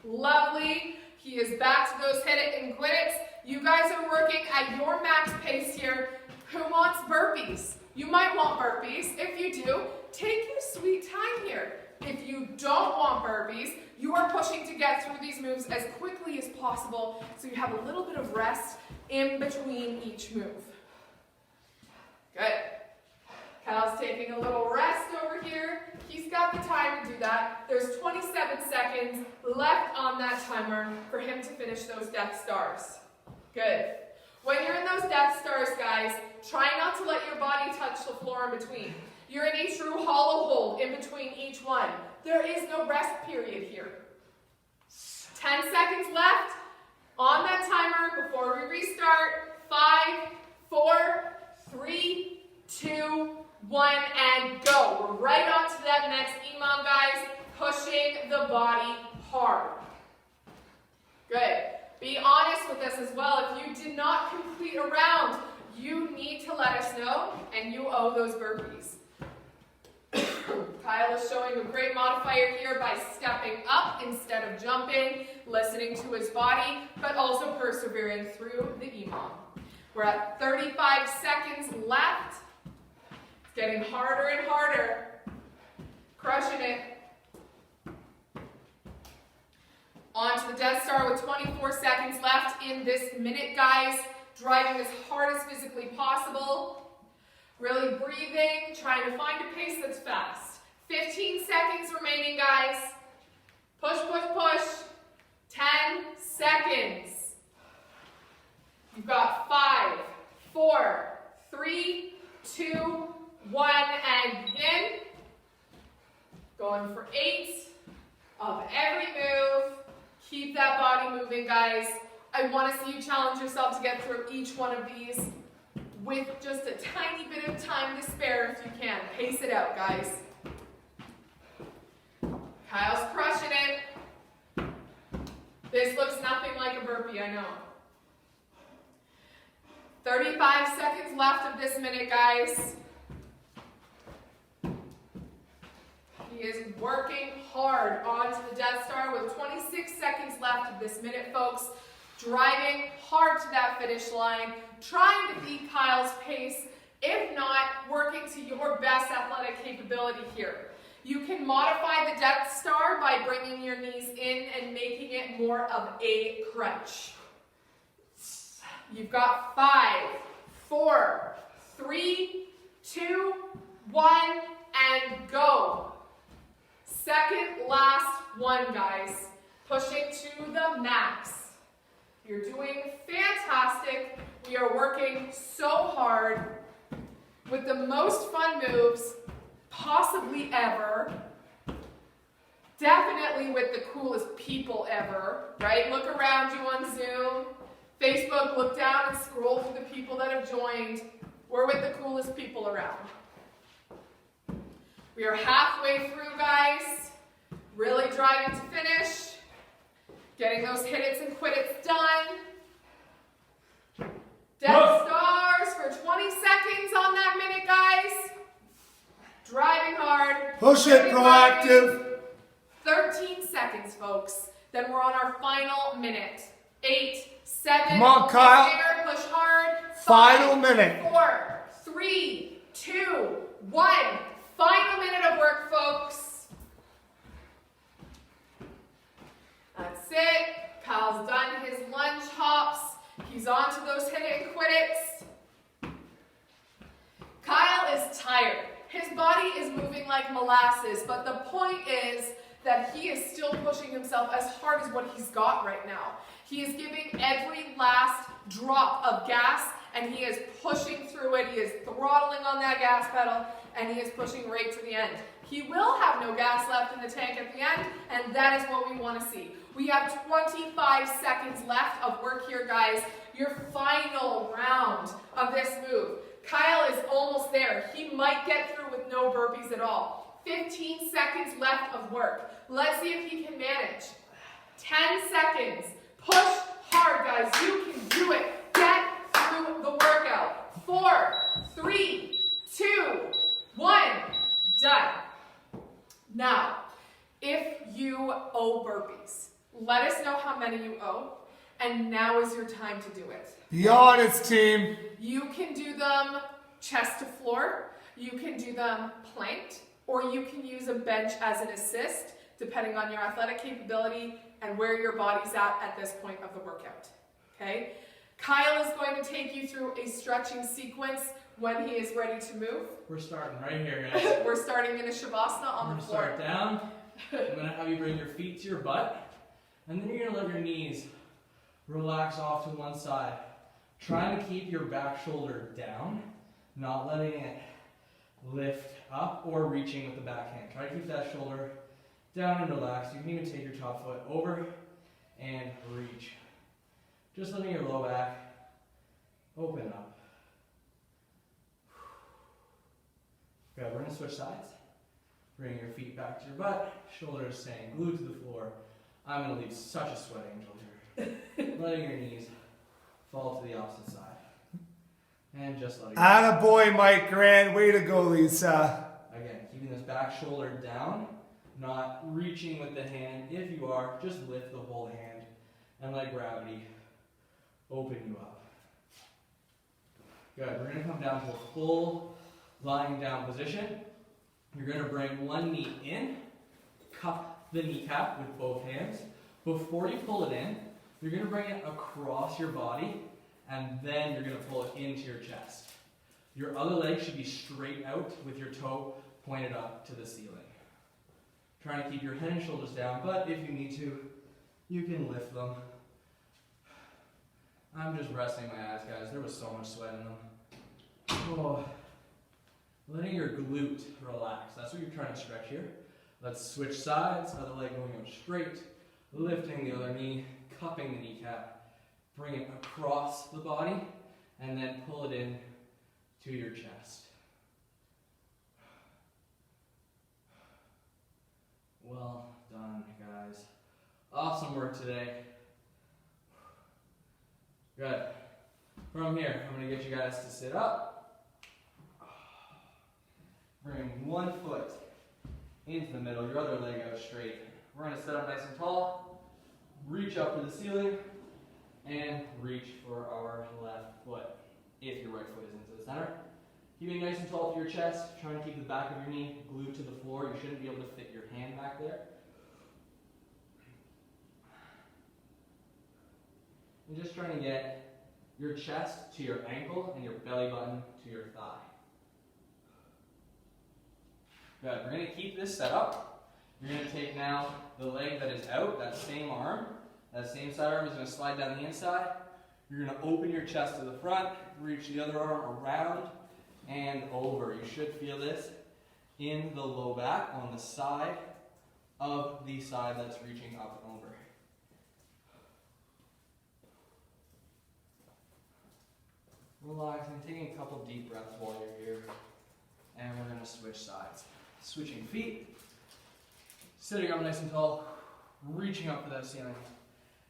Lovely. He is back to those hit it and quit it. You guys are working at your max pace here. Who wants burpees? You might want burpees. If you do, take your sweet time here. If you don't want burpees, you are pushing to get through these moves as quickly as possible so you have a little bit of rest in between each move. Good. Kyle's taking a little rest over here. He's got the time to do that. There's 27 seconds left on that timer for him to finish those Death Stars. Good. When you're in those Death Stars, guys, try not to let your body touch the floor in between. You're in a true hollow hold in between each one. There is no rest period here. 10 seconds left on that timer before we restart. 5, 4, 3, 2, 1, and go. We're right on to that next EMOM, guys. Pushing the body hard. Good. Be honest with us as well. If you did not complete a round, you need to let us know, and you owe those burpees. Kyle is showing a great modifier here by stepping up instead of jumping, listening to his body, but also persevering through the EMOM. We're at 35 seconds left. It's getting harder and harder. Crushing it. On to the Death Star with 24 seconds left in this minute, guys. Driving as hard as physically possible. Really breathing, trying to find a pace that's fast. 15 seconds remaining, guys. Push, push, push. 10 seconds. You've got 5, 4, 3, 2, 1, and begin. Going for 8 of every move. Keep that body moving, guys. I want to see you challenge yourself to get through each one of these with just a tiny bit of time to spare if you can. Pace it out, guys. Kyle's crushing it. This looks nothing like a burpee, I know. 35 seconds left of this minute, guys. He is working hard onto the Death Star with 26 seconds left of this minute, folks. driving hard to that finish line, trying to beat Kyle's pace, if not, working to your best athletic capability here. You can modify the Death Star by bringing your knees in and making it more of a crunch. You've got 5, 4, 3, 2, 1, and go. Second last one, guys. Pushing to the max. You're doing fantastic. We are working so hard with the most fun moves possibly ever. Definitely with the coolest people ever, right? Look around you on Zoom, Facebook, look down and scroll through the people that have joined. We're with the coolest people around. We are halfway through, guys. Really driving to finish. Getting those hit-its and quit-its done. Death Stars for 20 seconds on that minute, guys. Driving hard. Push it, proactive. 13 seconds, folks. Then we're on our final minute. 8, 7. Come on, Kyle. There, push hard. Final 5, minute. 4, 3, 2, 1. Final minute of work, folks. That's it. Kyle's done his lunge hops. He's on to those hit it and quit it. Kyle is tired. His body is moving like molasses, but the point is that he is still pushing himself as hard as what he's got right now. He is giving every last drop of gas, and he is pushing through it. He is throttling on that gas pedal, and he is pushing right to the end. He will have no gas left in the tank at the end, and that is what we want to see. We have 25 seconds left of work here, guys. Your final round of this move. Kyle is almost there. He might get through with no burpees at all. 15 seconds left of work. Let's see if he can manage. 10 seconds. Push hard, guys. You can do it. Get through the workout. 4, 3, 2, 1. Done. Now, if you owe burpees, let us know how many you owe, and now is your time to do it. Be honest, team. You can do them chest to floor, you can do them planked, or you can use a bench as an assist, depending on your athletic capability and where your body's at this point of the workout. Okay? Kyle is going to take you through a stretching sequence when he is ready to move. We're starting right here, guys. We're starting in a Shavasana on the floor. Start down. I'm going to have you bring your feet to your butt. And then you're going to let your knees relax off to one side. Trying to keep your back shoulder down, not letting it lift up or reaching with the back hand. Try to keep that shoulder down and relaxed. You can even take your top foot over and reach. Just letting your low back open up. Good, we're going to switch sides. Bring your feet back to your butt, shoulders staying glued to the floor. I'm going to leave such a sweat angel here. Letting your knees fall to the opposite side. And just letting Attaboy, Mike Grant. Way to go, Lisa. Again, keeping this back shoulder down, not reaching with the hand. If you are, just lift the whole hand and let gravity open you up. Good, we're going to come down to a full lying down position. You're going to bring one knee in, cup the kneecap with both hands. Before you pull it in, you're going to bring it across your body, and then you're going to pull it into your chest. Your other leg should be straight out with your toe pointed up to the ceiling. Trying to keep your head and shoulders down, but if you need to, you can lift them. I'm just resting my eyes, guys. There was so much sweat in them. Oh. Letting your glute relax. That's what you're trying to stretch here. Let's switch sides. Other leg going out straight. Lifting the other knee, cupping the kneecap. Bring it across the body, and then pull it in to your chest. Well done, guys. Awesome work today. Good. From here, I'm going to get you guys to sit up. Bring one foot into the middle, your other leg out straight. We're going to sit up nice and tall, reach up to the ceiling, and reach for our left foot, if your right foot is into the center. Keeping nice and tall through your chest, trying to keep the back of your knee glued to the floor. You shouldn't be able to fit your hand back there. And just trying to get your chest to your ankle and your belly button to your thigh. Good. We're going to keep this set up. You're going to take now the leg that is out, that same arm. That same side arm is going to slide down the inside. You're going to open your chest to the front, reach the other arm around and over. You should feel this in the low back on the side of the side that's reaching up and over. Relaxing, taking a couple deep breaths while you're here. And we're going to switch sides. Switching feet, sitting up nice and tall, reaching up for that ceiling,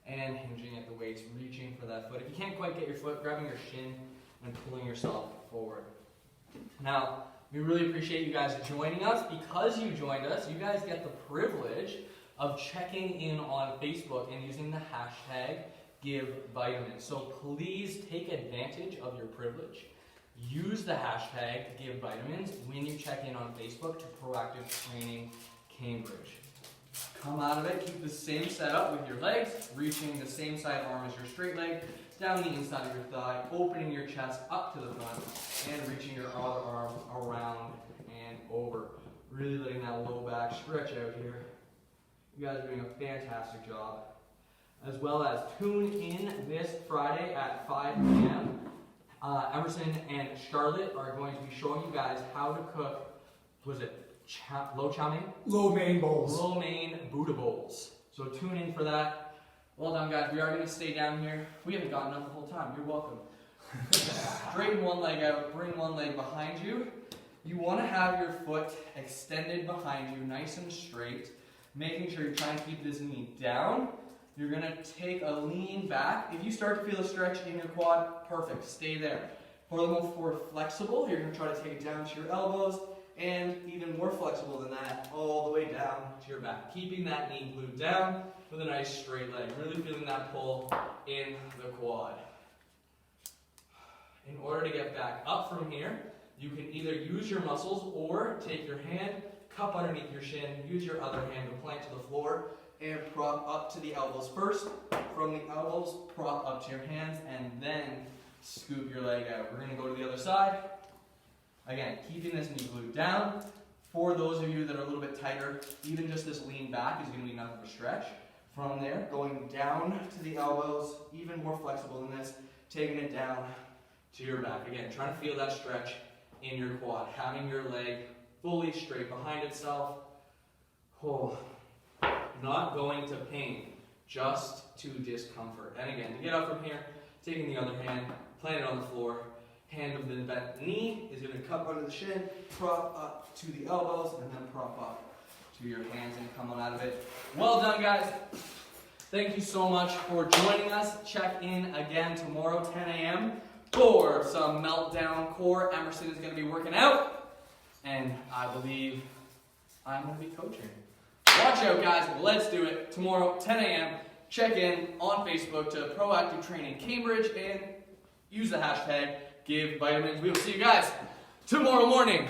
and hinging at the weights, reaching for that foot. If you can't quite get your foot, grabbing your shin and pulling yourself forward. Now, we really appreciate you guys joining us. Because you joined us, you guys get the privilege of checking in on Facebook and using the hashtag #GiveVitamins. So please take advantage of your privilege. Use the hashtag #GiveVitamins when you check in on Facebook to Proactive Training Cambridge. Come out of it, keep the same setup with your legs, reaching the same side arm as your straight leg, down the inside of your thigh, opening your chest up to the front, and reaching your other arm around and over. Really letting that low back stretch out here. You guys are doing a fantastic job. As well as tune in this Friday at 5 p.m. Emerson and Charlotte are going to be showing you guys how to cook, lo mein Buddha bowls. So tune in for that. Well done, guys. We are going to stay down here. We haven't gotten up the whole time. You're welcome. Straighten one leg out. Bring one leg behind you. You want to have your foot extended behind you, nice and straight. Making sure you're trying to keep this knee down. You're going to take a lean back. If you start to feel a stretch in your quad, perfect. Stay there. For the most flexible, you're going to try to take it down to your elbows, and even more flexible than that, all the way down to your back. Keeping that knee glued down with a nice straight leg. Really feeling that pull in the quad. In order to get back up from here, you can either use your muscles or take your hand, cup underneath your shin, use your other hand to plant to the floor, and prop up to the elbows first. From the elbows, prop up to your hands, and then scoop your leg out. We're going to go to the other side. Again, keeping this knee glued down. For those of you that are a little bit tighter, even just this lean back is going to be enough of a stretch. From there, going down to the elbows, even more flexible than this, taking it down to your back. Again, trying to feel that stretch in your quad, having your leg fully straight behind itself. Oh. Not going to pain, just to discomfort. And again, to get up from here, taking the other hand, plant it on the floor. Hand of the bent knee is going to cup under the shin, prop up to the elbows, and then prop up to your hands and come on out of it. Well done, guys. Thank you so much for joining us. Check in again tomorrow, 10 a.m. for some meltdown core. Emerson is going to be working out, and I believe I'm going to be coaching. Watch out, guys. Let's do it. Tomorrow, 10 a.m. Check in on Facebook to Proactive Training Cambridge and use the hashtag #GiveVitamins. We will see you guys tomorrow morning.